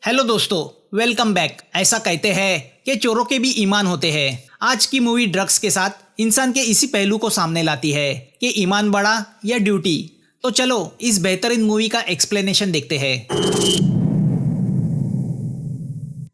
Hello दोस्तों, welcome back. ऐसा कहते हैं कि चोरों के भी ईमान होते हैं। आज की मूवी ड्रग्स के साथ इंसान के इसी पहलू को सामने लाती है कि ईमान बड़ा या ड्यूटी। तो चलो इस बेहतरीन मूवी का एक्सप्लेनेशन देखते हैं।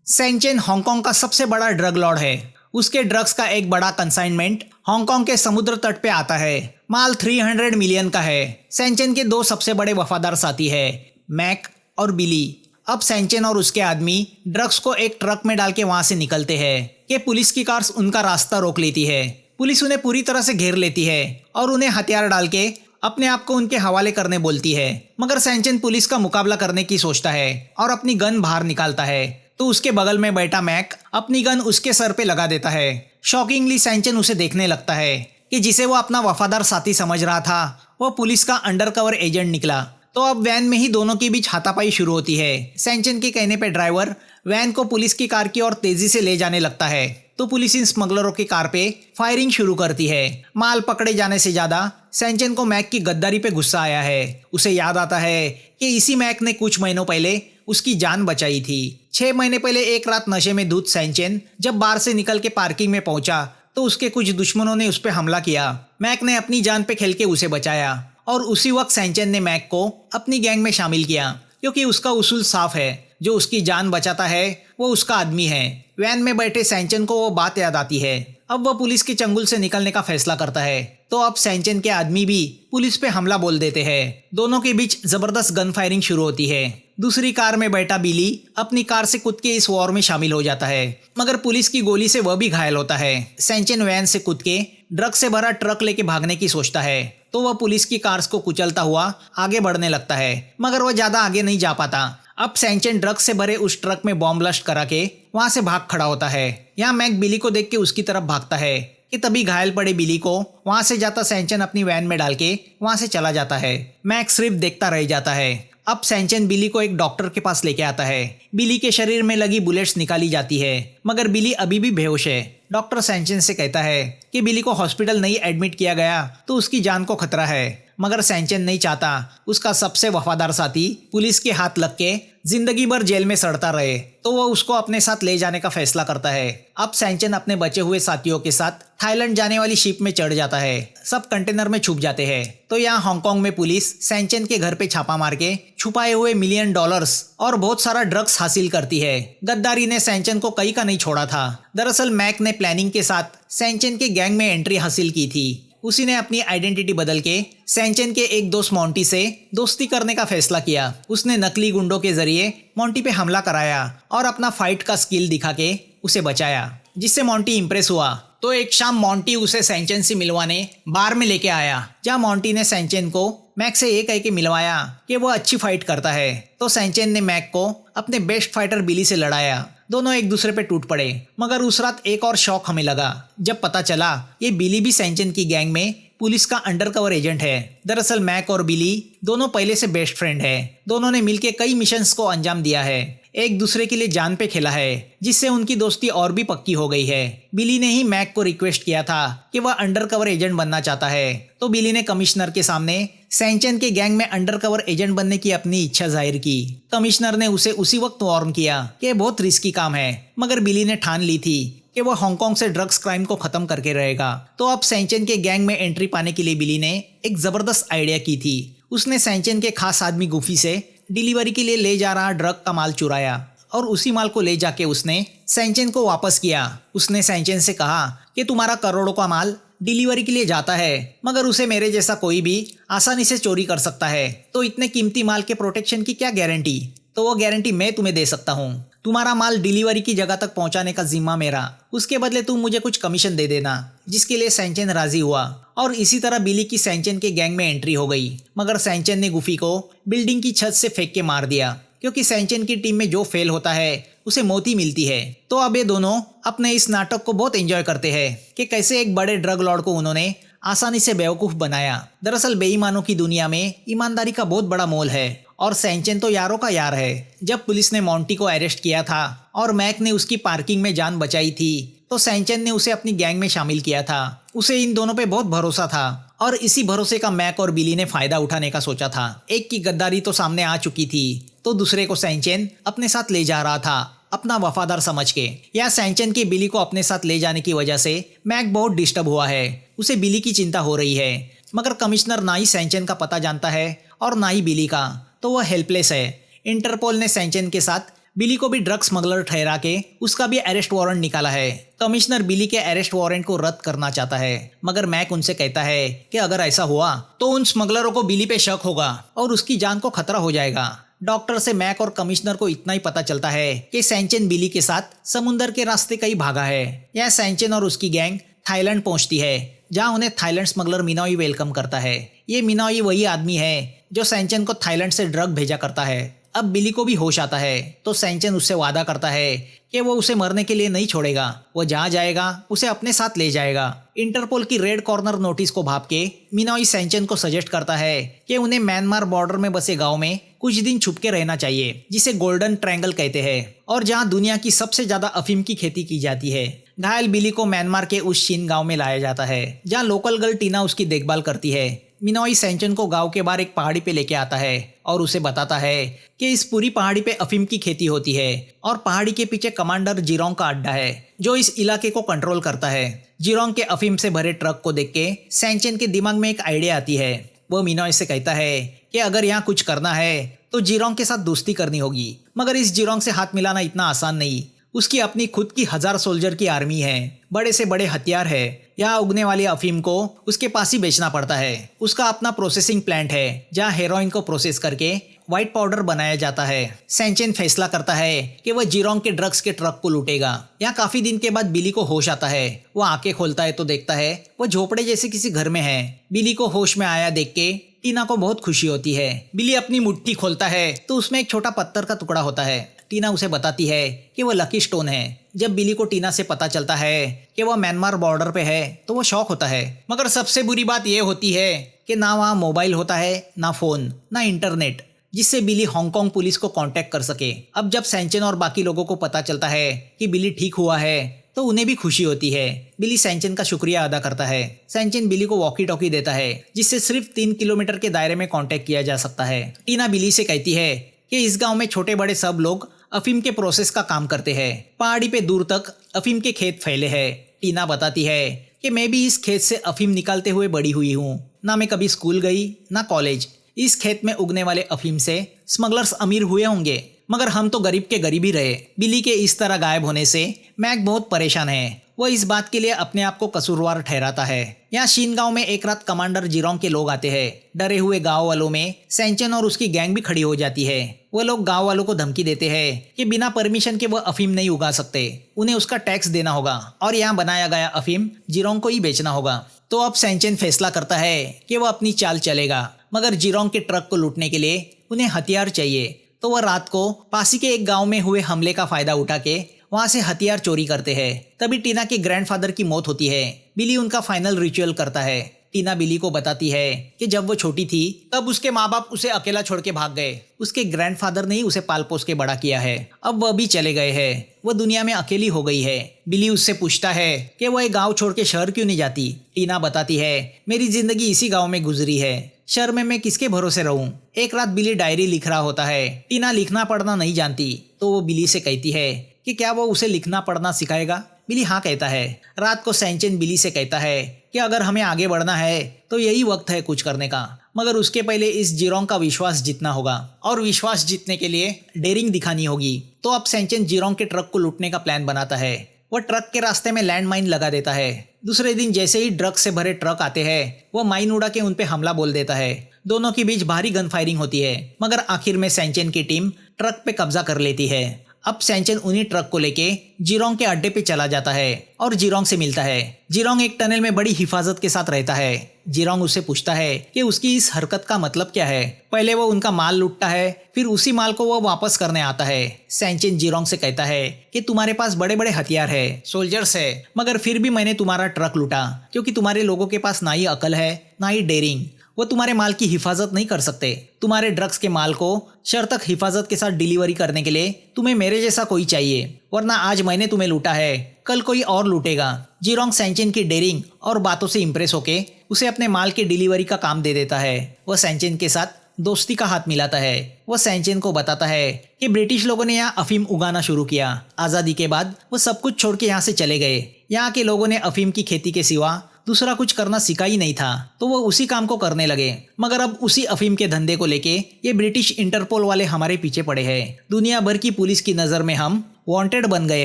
सैनचेन हांगकांग का सबसे बड़ा ड्रग लॉर्ड है। उसके ड्रग्स का एक बड़ा कंसाइनमेंट हांगकांग के समुद्र तट पे आता है। माल 300 मिलियन का है। सैनचेन के दो सबसे बड़े वफादार साथी है, मैक और बिली। अब सैनचेन और उसके आदमी ड्रग्स को एक ट्रक में डाल के वहां से निकलते हैं कि पुलिस की कार उनका रास्ता रोक लेती है। पुलिस उन्हें पूरी तरह से घेर लेती है और उन्हें हथियार डाल के अपने आप को उनके हवाले करने बोलती है। मगर सैनचेन पुलिस का मुकाबला करने की सोचता है और अपनी गन बाहर निकालता है, तो उसके बगल में बैठा मैक अपनी गन उसके सर पे लगा देता है। शॉकिंगली सैनचेन उसे देखने लगता है कि जिसे वो अपना वफादार साथी समझ रहा था, वो पुलिस का अंडरकवर एजेंट निकला। तो अब वैन में ही दोनों के बीच हाथापाई शुरू होती है। सैनचेन के कहने पे ड्राइवर वैन को पुलिस की कार की ओर तेजी से ले जाने लगता है, तो पुलिस इन स्मगलरों की कार पे फायरिंग शुरू करती है। माल पकड़े जाने से ज्यादा सैनचेन को मैक की गद्दारी पे गुस्सा आया है। उसे याद आता है कि इसी मैक ने कुछ महीनों पहले उसकी जान बचाई थी। 6 महीने पहले एक रात नशे में धुत सैनचेन जब बार से निकल के पार्किंग में पहुंचा, तो उसके कुछ दुश्मनों ने उस पर हमला किया। मैक ने अपनी जान पे खेल के उसे बचाया और उसी वक्त सैनचेन ने मैक को अपनी गैंग में शामिल किया, क्योंकि उसका उसूल साफ है, जो उसकी जान बचाता है वो उसका आदमी है। वैन में बैठे सैनचेन को वो बात याद आती है। अब वह पुलिस के चंगुल से निकलने का फैसला करता है, तो अब सैनचेन के आदमी भी पुलिस पे हमला बोल देते हैं। दोनों के बीच जबरदस्त गन फायरिंग शुरू होती है। दूसरी कार में बैठा बिली अपनी कार से कूद के इस वॉर में शामिल हो जाता है, मगर पुलिस की गोली से वह भी घायल होता है। सैनचेन वैन से कूद के ड्रग से भरा ट्रक लेके भागने की सोचता है, तो वह पुलिस की कार्स को कुचलता हुआ आगे बढ़ने लगता है, मगर वह ज्यादा आगे नहीं जा पाता। अब सैनचेन ड्रग से भरे उस ट्रक में बॉम्ब ब्लास्ट करा के वहां से भाग खड़ा होता है। यहाँ मैक बिली को देख के उसकी तरफ भागता है कि तभी घायल पड़े बिली को वहां से जाता सैनचेन अपनी वैन में डाल के वहां से चला जाता है। मैक सिर्फ देखता रह जाता है। अब सैनचेन बिली को एक डॉक्टर के पास लेके आता है। बिली के शरीर में लगी बुलेट्स निकाली जाती है, मगर बिली अभी भी बेहोश है। डॉक्टर सैनचेन से कहता है कि बिली को हॉस्पिटल नहीं एडमिट किया गया तो उसकी जान को खतरा है, मगर सैनचेन नहीं चाहता उसका सबसे वफादार साथी पुलिस के हाथ लग के जिंदगी भर जेल में सड़ता रहे, तो वह उसको अपने साथ ले जाने का फैसला करता है। अब सैनचेन अपने बचे हुए साथियों के साथ थाईलैंड जाने वाली शिप में चढ़ जाता है। सब कंटेनर में छुप जाते हैं। तो यहाँ हांगकांग में पुलिस सैनचेन के घर पे छापा मार के छुपाए हुए $1 मिलियन और बहुत सारा ड्रग्स हासिल करती है। गद्दारी ने सैनचेन को कहीं का नहीं छोड़ा था। दरअसल मैक ने प्लानिंग के साथ सैनचेन के गैंग में एंट्री हासिल की थी। उसी ने अपनी आइडेंटिटी बदल के सैनचेन के एक दोस्त मोंटी से दोस्ती करने का फैसला किया। उसने नकली गुंडों के जरिए मोंटी पे हमला कराया और अपना फाइट का स्किल दिखा के उसे बचाया, जिससे मोंटी इंप्रेस हुआ। तो एक शाम मोंटी उसे सैनचेन से मिलवाने बार में लेके आया, जहाँ मोंटी ने सैनचेन को मैक से ये कह के मिलवाया कि वो अच्छी फाइट करता है। तो सैनचेन ने मैक को अपने बेस्ट फाइटर बिली से लड़ाया। दोनों एक दूसरे पे टूट पड़े, मगर उस रात एक और शौक हमें लगा जब पता चला ये बिली भी सैनचेन की गैंग में पुलिस का अंडरकवर एजेंट है। दरअसल मैक और बिली दोनों पहले से बेस्ट फ्रेंड है। दोनों ने मिलके कई मिशंस को अंजाम दिया है, एक दूसरे के लिए जान पे खेला है, जिससे उनकी दोस्ती और भी पक्की हो गई है। बिली ने ही मैक को रिक्वेस्ट किया था कि वह अंडरकवर एजेंट बनना चाहता है, तो बिली ने कमिश्नर के सामने सैनचेन के गैंग में अंडरकवर एजेंट बनने की अपनी इच्छा जाहिर की। कमिश्नर ने उसे उसी वक्त वार्न किया कि यह बहुत रिस्की काम है, मगर बिली ने ठान ली थी कि वह हांगकांग से ड्रग्स क्राइम को खत्म करके रहेगा। तो अब सैनचेन के गैंग में एंट्री पाने के लिए बिली ने एक जबरदस्त आइडिया की थी। उसने सैनचेन के खास आदमी गुफी से डिलीवरी के लिए ले जा रहा ड्रग का माल चुराया और उसी माल को ले जाके उसने सैनचेन को वापस किया। उसने सैनचेन से कहा कि तुम्हारा करोड़ों का माल डिलीवरी के लिए जाता है, मगर उसे मेरे जैसा कोई भी आसानी से चोरी कर सकता है, तो इतने कीमती माल के प्रोटेक्शन की क्या गारंटी? तो वो गारंटी मैं तुम्हें दे सकता हूँ। तुम्हारा माल डिलीवरी की जगह तक पहुंचाने का जिम्मा मेरा, उसके बदले तुम मुझे कुछ कमीशन दे देना, जिसके लिए सैनचेन राजी हुआ। और इसी तरह बिली की सैनचेन के गैंग में एंट्री हो गई, मगर सैनचेन ने गुफी को बिल्डिंग की छत से फेंक के मार दिया, क्योंकि सैनचेन की टीम में जो फेल होता है उसे मौत ही मिलती है। तो अब ये दोनों अपने इस नाटक को बहुत एंजॉय करते हैं कि कैसे एक बड़े ड्रग लॉर्ड को उन्होंने आसानी से बेवकूफ बनाया। दरअसल बेईमानों की दुनिया में ईमानदारी का बहुत बड़ा मोल है, और सैनचेन तो यारों का यार है। जब पुलिस ने मोंटी को अरेस्ट किया था और मैक ने उसकी पार्किंग में जान बचाई थी, तो सैनचेन ने उसे अपनी गैंग में शामिल किया था। उसे इन दोनों पे बहुत भरोसा था और इसी भरोसे का मैक और बिली ने फायदा उठाने का सोचा था। एक की गद्दारी तो सामने आ चुकी थी, तो दूसरे को सैनचेन अपने साथ ले जा रहा था अपना वफादार समझ के। या सैनचेन के बिली को अपने साथ ले जाने की वजह से मैक बहुत डिस्टर्ब हुआ है, उसे बिली की चिंता हो रही है। मगर कमिश्नर ना ही सैनचेन का पता जानता है और ना ही बिली का, तो वह हेल्पलेस है। इंटरपोल ने सैनचेन के साथ बिली को भी ड्रग स्मगलर ठहरा के उसका भी अरेस्ट वारंट निकाला है। कमिश्नर बिली के अरेस्ट वारंट को रद्द करना चाहता है, मगर मैक उनसे कहता है कि अगर ऐसा हुआ तो उन स्मगलरों को बिली पे शक होगा और उसकी जान को खतरा हो जाएगा। डॉक्टर से मैक और कमिश्नर को इतना ही पता चलता है कि सैनचेन बिली के साथ समुंदर के रास्ते कहीं भागा है। यह सैनचेन और उसकी गैंग थाईलैंड पहुंचती है, जहां उन्हें थाईलैंड स्मगलर मिनॉय वेलकम करता है। ये मिनॉय वही आदमी है जो सैनचेन को थाईलैंड से ड्रग भेजा करता है। अब बिली को भी होश आता है, तो सैनचेन उससे वादा करता है कि वो उसे मरने के लिए नहीं छोड़ेगा, वो जहाँ जाएगा उसे अपने साथ ले जाएगा। इंटरपोल की रेड कॉर्नर नोटिस को भाप के मिनॉय सैनचेन को सजेस्ट करता है कि उन्हें म्यांमार बॉर्डर में बसे गांव में कुछ दिन छुप के रहना चाहिए, जिसे गोल्डन ट्रायंगल कहते हैं, और जहाँ दुनिया की सबसे ज्यादा अफीम की खेती की जाती है। घायल बिली को म्यांमार के उस शीन गाँव में लाया जाता है, जहाँ लोकल गर्ल टीना उसकी देखभाल करती है। मिनॉय सैनचेन को गांव के बाहर एक पहाड़ी पे लेके आता है और उसे बताता है कि इस पूरी पहाड़ी पे अफीम की खेती होती है और पहाड़ी के पीछे कमांडर जिरोंग का अड्डा है जो इस इलाके को कंट्रोल करता है। जिरोंग के अफीम से भरे ट्रक को देख के सैनचेन के दिमाग में एक आइडिया आती है। वो मिनॉय से कहता है कि अगर यहाँ कुछ करना है तो जिरोंग के साथ दोस्ती करनी होगी, मगर इस जिरोंग से हाथ मिलाना इतना आसान नहीं। उसकी अपनी खुद की 1000 सोल्जर की आर्मी है, बड़े से बड़े हथियार है। यहाँ उगने वाली अफीम को उसके पास ही बेचना पड़ता है। उसका अपना प्रोसेसिंग प्लांट है जहाँ हेरोइन को प्रोसेस करके व्हाइट पाउडर बनाया जाता है। सैनचेन फैसला करता है कि वह जिरोंग के ड्रग्स के ट्रक को लूटेगा। यहाँ काफी दिन के बाद बिली को होश आता है। वह आंखें खोलता है तो देखता है वह झोपड़े जैसे किसी घर में है। बिली को होश में आया देख के टीना को बहुत खुशी होती है। बिली अपनी मुट्ठी खोलता है तो उसमें एक छोटा पत्थर का टुकड़ा होता है। टीना उसे बताती है कि वह लकी स्टोन है। जब बिली को टीना से पता चलता है कि वह म्यांमार बॉर्डर पे है तो वह शॉक होता है। मगर सबसे बुरी बात यह होती है कि ना वहाँ मोबाइल होता है, ना फोन, ना इंटरनेट, जिससे बिली हांगकांग पुलिस को कांटेक्ट कर सके। अब जब सैनचेन और बाकी लोगों को पता चलता है कि बिली ठीक हुआ है तो उन्हें भी खुशी होती है। बिली सैनचेन का शुक्रिया अदा करता है। सैनचेन बिली को वॉकी टॉकी देता है जिससे सिर्फ 3 किलोमीटर के दायरे में कांटेक्ट किया जा सकता है। टीना बिली से कहती है कि इस गांव में छोटे बड़े सब लोग अफीम के प्रोसेस का काम करते हैं। पहाड़ी पे दूर तक अफीम के खेत फैले हैं। टीना बताती है कि मैं भी इस खेत से अफीम निकालते हुए बड़ी हुई हूँ। ना मैं कभी स्कूल गई ना कॉलेज। इस खेत में उगने वाले अफीम से स्मगलर्स अमीर हुए होंगे, मगर हम तो गरीब के गरीब ही रहे। बिली के इस तरह गायब होने से मैक बहुत परेशान है। वह इस बात के लिए अपने आप को कसूरवार ठहराता है। यहाँ शीन गांव में एक रात कमांडर जिरोंग के लोग आते हैं। डरे हुए गांव वालों में सैनचेन और उसकी गैंग भी खड़ी हो जाती है। वह लोग गांव वालों को धमकी देते हैं कि बिना परमिशन के वह अफीम नहीं उगा सकते, उन्हें उसका टैक्स देना होगा और यहाँ बनाया गया अफीम जिरोंग को ही बेचना होगा। तो अब सैनचेन फैसला करता है कि वह अपनी चाल चलेगा, मगर जिरोंग के ट्रक को लूटने के लिए उन्हें हथियार चाहिए। तो वह रात को पासी के एक गांव में हुए हमले का फायदा उठा के वहां से हथियार चोरी करते हैं। तभी टीना के ग्रैंडफादर की मौत होती है। बिली उनका फाइनल रिचुअल करता है। टीना बिली को बताती है कि जब वो छोटी थी तब उसके माँ बाप उसे अकेला छोड़ के भाग गए। उसके ग्रैंडफादर ने ही उसे पाल पोस के बड़ा किया है। अब वह भी चले गए हैं। वह दुनिया में अकेली हो गई है। बिली उससे पूछता है कि वह एक गाँव छोड़ के शहर क्यों नहीं जाती। टीना बताती है मेरी जिंदगी इसी गाँव में गुजरी है, शहर में मैं किसके भरोसे रहूं। एक रात बिली डायरी लिख रहा होता है। टीना लिखना पढ़ना नहीं जानती, तो वो बिली से कहती है कि क्या वो उसे लिखना पढ़ना सिखाएगा। बिली हाँ कहता है। रात को सैनचेन बिली से कहता है कि अगर हमें आगे बढ़ना है तो यही वक्त है कुछ करने का, मगर उसके पहले इस जिरोंग का विश्वास जीतना होगा और विश्वास जीतने के लिए डेयरिंग दिखानी होगी। तो अब सैनचेन जिरोंग के ट्रक को लूटने का प्लान बनाता है। वह ट्रक के रास्ते में लैंड माइन लगा देता है। दूसरे दिन जैसे ही ड्रग्स से भरे ट्रक आते हैं वह माइन उड़ा के उन पे हमला बोल देता है। दोनों के बीच भारी गन फायरिंग होती है, मगर आखिर में सैनचेन की टीम ट्रक पे कब्जा कर लेती है। अब सैनचेन उन्हीं ट्रक को लेके जिरोंग के अड्डे पे चला जाता है और जिरोंग से मिलता है। जिरोंग एक टनल में बड़ी हिफाजत के साथ रहता है। जिरोंग उससे पूछता है कि उसकी इस हरकत का मतलब क्या है। पहले वो उनका माल लूटता है, फिर उसी माल को वो वापस करने आता है। सैनचेन जिरोंग से कहता है कि तुम्हारे पास बड़े बड़े हथियार है, सोल्जर्स है, मगर फिर भी मैंने तुम्हारा ट्रक लूटा क्योंकि तुम्हारे लोगों के पास ना ही अकल है ना ही डेयरिंग। वो तुम्हारे माल की हिफाजत नहीं कर सकते। तुम्हारे ड्रग्स के माल को शहर तक हिफाजत के साथ डिलीवरी करने के लिए तुम्हें मेरे जैसा कोई चाहिए, वरना आज मैंने तुम्हें लूटा है, कल कोई और लूटेगा। जिरोंग सैनचेन की डेयरिंग और बातों से इंप्रेस होके उसे अपने माल के डिलीवरी का काम दे देता है। वह सैनचेन के साथ दोस्ती का हाथ मिलाता है। वो सैनचेन को बताता है कि ब्रिटिश लोगों ने यहाँ अफीम उगाना शुरू किया। आज़ादी के बाद वो सब कुछ छोड़ के यहाँ से चले गए। यहाँ के लोगों ने अफीम की खेती के सिवा दूसरा कुछ करना सीखा ही नहीं था, तो वो उसी काम को करने लगे। मगर अब उसी अफीम के धंधे को लेके ये ब्रिटिश इंटरपोल वाले हमारे पीछे पड़े हैं। दुनिया भर की पुलिस की नज़र में हम वांटेड बन गए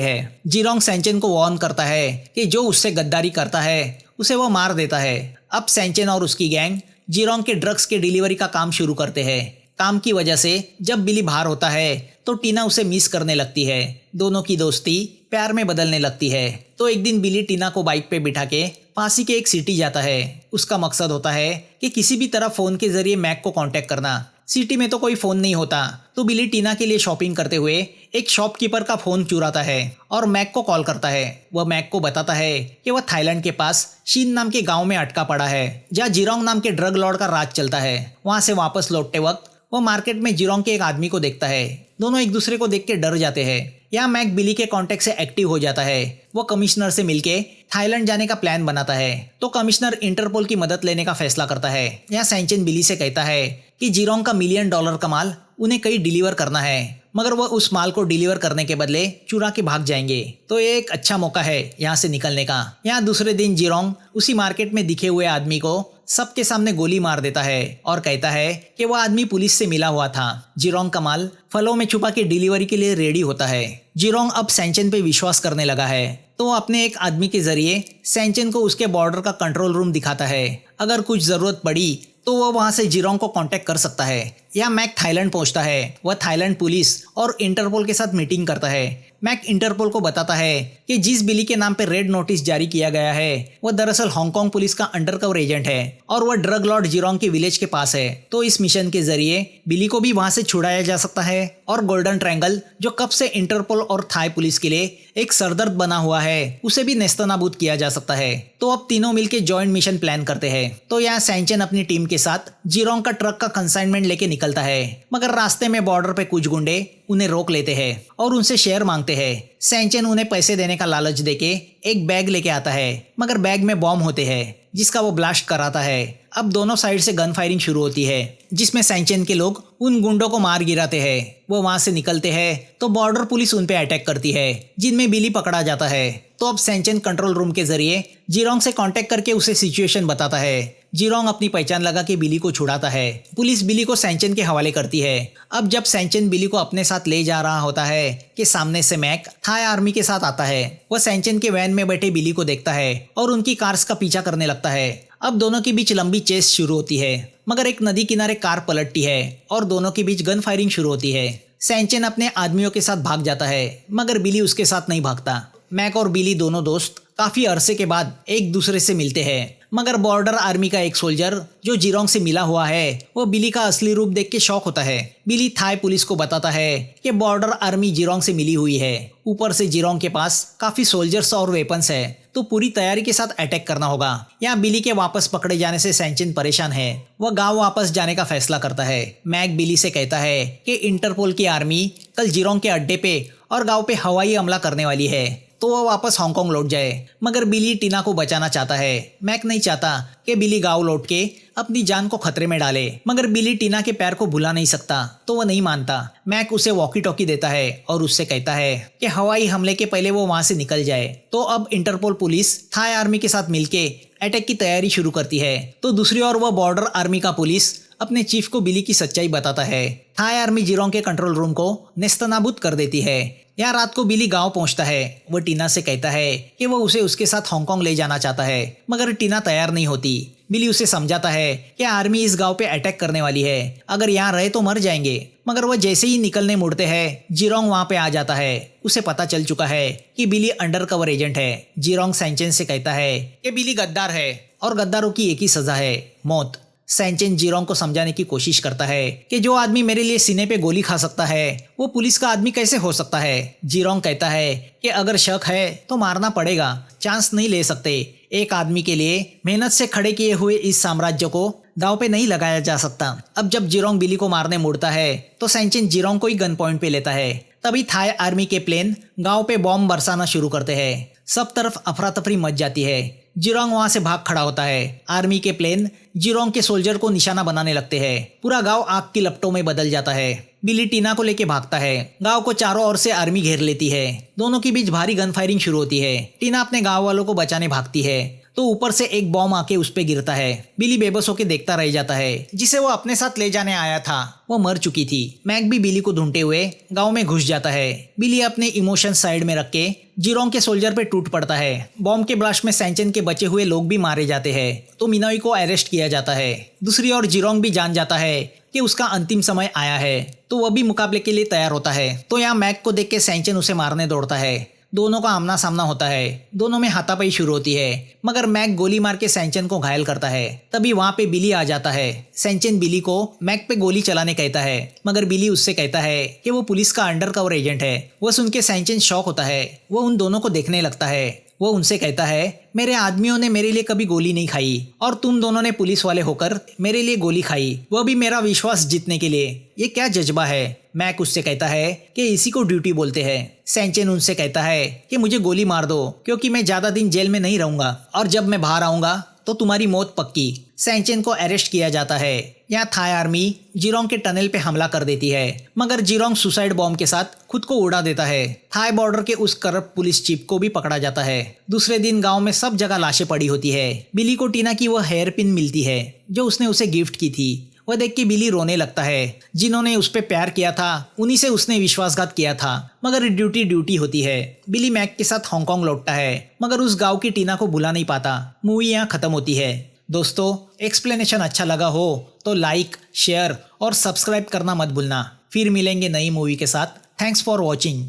हैं। जीरोंग सैनचेन को वार्न करता है कि जो उससे गद्दारी करता है उसे वो मार देता है। अब सैनचेन और उसकी गैंग जीरोंग के ड्रग्स के डिलीवरी का काम शुरू करते हैं। काम की वजह से जब बिली बाहर होता है तो टीना उसे मिस करने लगती है। दोनों की दोस्ती प्यार में बदलने लगती है। तो एक दिन बिली टीना को बाइक पे बिठा के पास ही के एक सिटी जाता है। उसका मकसद होता है कि किसी भी तरह फ़ोन के जरिए मैक को कांटेक्ट करना। सिटी में तो कोई फ़ोन नहीं होता, तो बिली टीना के लिए शॉपिंग करते हुए एक शॉपकीपर का फ़ोन चुराता है और मैक को कॉल करता है। वह मैक को बताता है कि वह थाईलैंड के पास शीन नाम के गांव में अटका पड़ा है, जहाँ जीरोंग नाम के ड्रग लॉर्ड का राज चलता है। वहाँ से वापस लौटते वक्त वो मार्केट में जीरोंग के एक आदमी को देखता है। दोनों एक दूसरे को देख के डर जाते हैं। यहाँ मैक बिली के कांटेक्ट से एक्टिव हो जाता है। वो कमिश्नर से मिलके थाईलैंड जाने का प्लान बनाता है, तो कमिश्नर इंटरपोल की मदद लेने का फैसला करता है। यहाँ सैनचेन बिली से कहता है कि जीरोंग का $1 मिलियन का माल उन्हें कहीं डिलीवर करना है, मगर वह उस माल को डिलीवर करने के बदले चुरा के भाग जाएंगे। तो ये एक अच्छा मौका है यहाँ से निकलने का। यहाँ दूसरे दिन जीरोंग उसी मार्केट में दिखे हुए आदमी को सबके सामने गोली मार देता है और कहता है कि वह आदमी पुलिस से मिला हुआ था। जीरोंग का माल फलों में छुपा के डिलीवरी के लिए रेडी होता है। जीरोंग अब सैनचेन पे विश्वास करने लगा है, तो वो अपने एक आदमी के जरिए सैनचेन को उसके बॉर्डर का कंट्रोल रूम दिखाता है। अगर कुछ जरूरत पड़ी तो वह वहां से जीरोंग को कांटेक्ट कर सकता है। यहाँ मैक थाईलैंड पहुंचता है। वह थाईलैंड पुलिस और इंटरपोल के साथ मीटिंग करता है। मैक इंटरपोल को बताता है कि जिस बिली के नाम पे रेड नोटिस जारी किया गया है वह दरअसल हांगकांग पुलिस का अंडरकवर एजेंट है और वह ड्रग लॉर्ड जीरोंग के विलेज के पास है। तो इस मिशन के जरिए बिली को भी वहां से छुड़ाया जा सकता है और गोल्डन ट्रायंगल, जो कब से इंटरपोल और थाई पुलिस के लिए एक सरदर्द बना हुआ है, उसे भी नेस्तनाबूद किया जा सकता है। तो अब तीनों मिलकर जॉइंट मिशन प्लान करते हैं। तो यहाँ सैनचेन अपनी टीम के साथ जीरोंग का ट्रक का कंसाइनमेंट लेके निकलता है, मगर रास्ते में बॉर्डर पे कुछ गुंडे उन्हें रोक लेते हैं और उनसे शेयर मांगते हैं। सैनचेन उन्हें पैसे देने का लालच देके एक बैग लेके आता है, मगर बैग में बॉम्ब होते हैं जिसका वो ब्लास्ट कराता है। अब दोनों साइड से गन फायरिंग शुरू होती है, जिसमें सैनचेन के लोग उन गुंडों को मार गिराते हैं। वो वहां से निकलते हैं तो बॉर्डर पुलिस उन पे अटैक करती है, जिनमें बिली पकड़ा जाता है। तो अब सैनचेन कंट्रोल रूम के जरिए जीरोंग से कांटेक्ट करके उसे सिचुएशन बताता है। जीरोंग अपनी पहचान लगा के बिली को छुड़ाता है। पुलिस बिली को सैनचेन के हवाले करती है। अब जब सैनचेन बिली को अपने साथ ले जा रहा होता है कि सामने से मैक थाई आर्मी के साथ आता है। वह सैनचेन के वैन में बैठे बिली को देखता है और उनकी कार्स का पीछा करने लगता है। अब दोनों के बीच लंबी चेस शुरू होती है, मगर एक नदी किनारे कार पलटती है और दोनों के बीच गन फायरिंग शुरू होती है। सैनचेन अपने आदमियों के साथ भाग जाता है, मगर बिली उसके साथ नहीं भागता। मैक और बिली दोनों दोस्त काफी अरसे के बाद एक दूसरे से मिलते हैं, मगर बॉर्डर आर्मी का एक सोल्जर जो जीरोंग से मिला हुआ है वो बिली का असली रूप देख के शॉक होता है। बिली थाई पुलिस को बताता है कि बॉर्डर आर्मी जीरोंग से मिली हुई है। ऊपर से जीरोंग के पास काफी सोल्जर्स और वेपन्स है, तो पूरी तैयारी के साथ अटैक करना होगा। यहाँ बिली के वापस पकड़े जाने से सैनचेन परेशान है। वह गांव वापस जाने का फैसला करता है। मैक बिली से कहता है कि इंटरपोल की आर्मी कल जीरोंग के अड्डे पे और गांव पे हवाई हमला करने वाली है, तो वह वापस हांगकांग लौट जाए। मगर बिली टीना को बचाना चाहता है। मैक नहीं चाहता कि बिली गांव लौट के अपनी जान को खतरे में डाले, मगर बिली टीना के प्यार को भुला नहीं सकता, तो वह नहीं मानता। मैक उसे वॉकी टॉकी देता है और उससे कहता है कि हवाई हमले के पहले वो वहां से निकल जाए। तो अब इंटरपोल पुलिस थाई आर्मी के साथ मिलके अटैक की तैयारी शुरू करती है। तो दूसरी ओर वह बॉर्डर आर्मी का पुलिस अपने चीफ को बिली की सच्चाई बताता है। थाई आर्मी जीरोंग के कंट्रोल रूम को नेस्तनाबूद कर देती है। यहाँ रात को बिली गांव पहुंचता है। वह टीना से कहता है कि वह उसे उसके साथ हांगकांग ले जाना चाहता है, मगर टीना तैयार नहीं होती। बिली उसे समझाता है कि आर्मी इस गांव पे अटैक करने वाली है, अगर यहाँ रहे तो मर जाएंगे। मगर वह जैसे ही निकलने मुड़ते हैं जीरोंग वहां पे आ जाता है। उसे पता चल चुका है कि बिली अंडरकवर एजेंट है। जीरोंग सैनचेन से कहता है कि बिली गद्दार है और गद्दारों की एक ही सजा है, मौत। सैनचेन जीरोंग को समझाने की कोशिश करता है कि जो आदमी मेरे लिए सीने पे गोली खा सकता है वो पुलिस का आदमी कैसे हो सकता है। जीरोंग कहता है कि अगर शक है तो मारना पड़ेगा, चांस नहीं ले सकते। एक आदमी के लिए मेहनत से खड़े किए हुए इस साम्राज्य को दांव पे नहीं लगाया जा सकता। अब जब जीरोंग बिली को मारने मुड़ता है तो सैनचेन जीरोंग को ही गन पॉइंट पे लेता है। तभी थाई आर्मी के प्लेन गांव पे बॉम्ब बरसाना शुरू करते हैं। सब तरफ अफरा तफरी मच जाती है। जिरोंग वहां से भाग खड़ा होता है। आर्मी के प्लेन जिरोंग के सोल्जर को निशाना बनाने लगते हैं। पूरा गांव आग की लपटों में बदल जाता है। बिली टीना को लेके भागता है। गांव को चारों ओर से आर्मी घेर लेती है। दोनों के बीच भारी गन फायरिंग शुरू होती है। टीना अपने गांव वालों को बचाने भागती है तो ऊपर से एक बॉम्ब आके उस पे गिरता है। बिली बेबस होके देखता रह जाता है। जिसे वो अपने साथ ले जाने आया था वो मर चुकी थी। मैक भी बिली को ढूंढते हुए गांव में घुस जाता है। बिली अपने इमोशन साइड में रख के जिरोंग के सोल्जर पे टूट पड़ता है। बॉम्ब के ब्लास्ट में सैंचन के बचे हुए लोग भी मारे जाते हैं तो मिनोई को अरेस्ट किया जाता है। दूसरी ओर जिरोंग भी जान जाता है कि उसका अंतिम समय आया है तो वह भी मुकाबले के लिए तैयार होता है। तो यहाँ मैक को देख के सैंचन उसे मारने दौड़ता है। दोनों का आमना सामना होता है। दोनों में हाथापाई शुरू होती है मगर मैक गोली मार के सैंचन को घायल करता है। तभी वहां पे बिली आ जाता है। सैंचन बिली को मैक पे गोली चलाने कहता है मगर बिली उससे कहता है कि वो पुलिस का अंडरकवर एजेंट है। वह सुन के सैंचन शॉक होता है। वो उन दोनों को देखने लगता है। वो उनसे कहता है मेरे आदमियों ने मेरे लिए कभी गोली नहीं खाई और तुम दोनों ने पुलिस वाले होकर मेरे लिए गोली खाई, वो भी मेरा विश्वास जीतने के लिए। ये क्या जज्बा है? मैक उससे कहता है कि इसी को ड्यूटी बोलते हैं। सैंचन उनसे कहता है कि मुझे गोली मार दो क्योंकि मैं ज्यादा दिन जेल में नहीं रहूंगा और जब मैं बाहर आऊंगा तो तुम्हारी मौत पक्की। सैंचन को अरेस्ट किया जाता है। यहाँ थाई आर्मी जिरोंग के टनल पे हमला कर देती है मगर जिरोंग सुसाइड बॉम्ब के साथ खुद को उड़ा देता है। थाई बॉर्डर के उस करप्ट पुलिस चीफ को भी पकड़ा जाता है। दूसरे दिन गांव में सब जगह लाशें पड़ी होती है। बिली को टीना की वह हेयर पिन मिलती है जो उसने उसे गिफ्ट की थी। वह देख के बिली रोने लगता है। जिन्होंने उस पर प्यार किया था उन्हीं से उसने विश्वासघात किया था मगर ड्यूटी ड्यूटी होती है। बिली मैक के साथ हांगकांग लौटता है मगर उस गांव की टीना को भुला नहीं पाता। मूवी यहाँ खत्म होती है। दोस्तों, एक्सप्लेनेशन अच्छा लगा हो तो लाइक, शेयर और सब्सक्राइब करना मत भूलना। फिर मिलेंगे नई मूवी के साथ। Thanks for watching.